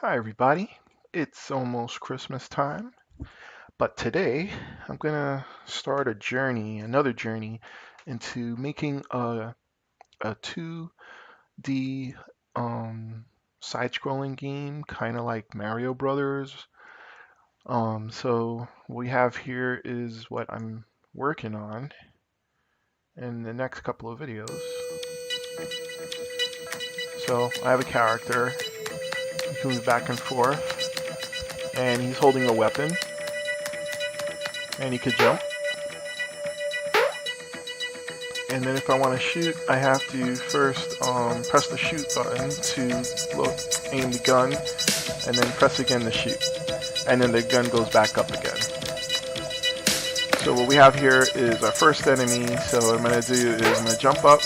Hi everybody, it's almost Christmas time, but today I'm gonna start another journey into making a 2D um, side-scrolling game, kind of like Mario Brothers. So what we have here is what I'm working on in the next couple of videos. So I have a character, he can move back and forth, and he's holding a weapon, and he could jump. And then if I want to shoot, I have to first press the shoot button to aim the gun, and then press again to shoot. And then the gun goes back up again. So what we have here is our first enemy. So what I'm going to do is I'm going to jump up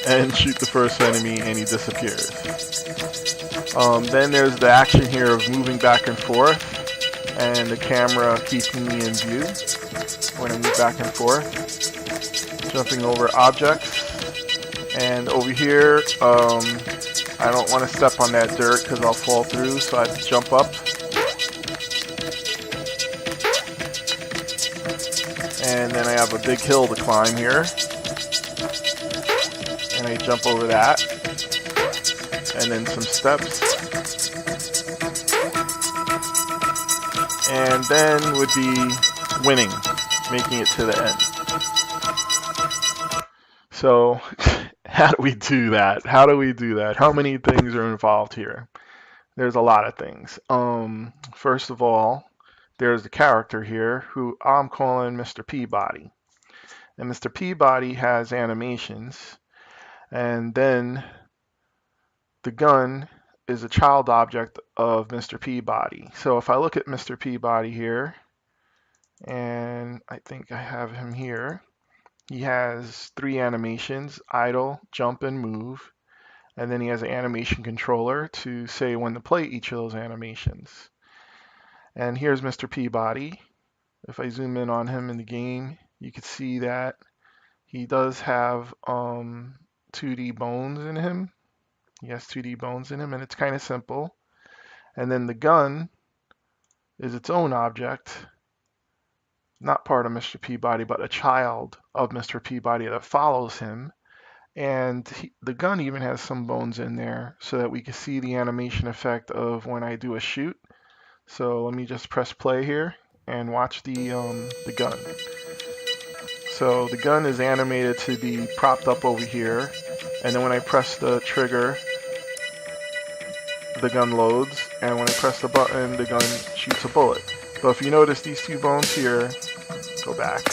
and shoot the first enemy, and he disappears. Then there's the action here of moving back and forth, and the camera keeping me in view when I move back and forth, jumping over objects. And over here, I don't want to step on that dirt because I'll fall through, so I have to jump up. And then I have a big hill to climb here, and I jump over that, and then some steps, and then would be winning, making it to the end. So how do we do that? How do we do that? How many things are involved here? There's a lot of things. First of all, there's the character here who I'm calling Mr. Peabody. And Mr. Peabody has animations, and then the gun is a child object of Mr. Peabody. So if I look at Mr. Peabody here, and I think I have him here, he has 3 animations: idle, jump, and move. And then he has an animation controller to say when to play each of those animations. And here's Mr. Peabody. If I zoom in on him in the game, you can see that he does have 2D bones in him. He has 2D bones in him, and it's kind of simple. And then the gun is its own object, not part of Mr. Peabody, but a child of Mr. Peabody that follows him. And the gun even has some bones in there so that we can see the animation effect of when I do a shoot. So let me just press play here and watch the gun. So the gun is animated to be propped up over here, and then when I press the trigger, the gun loads, and when I press the button, the gun shoots a bullet. But if you notice these 2 bones here, go back,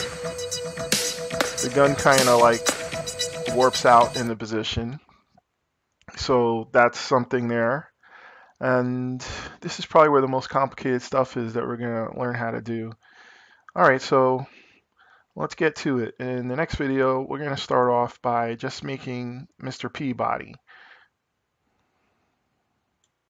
the gun kind of like warps out in the position. So that's something there. And this is probably where the most complicated stuff is that we're going to learn how to do. Alright, so let's get to it. In the next video, we're going to start off by just making Mr. Peabody.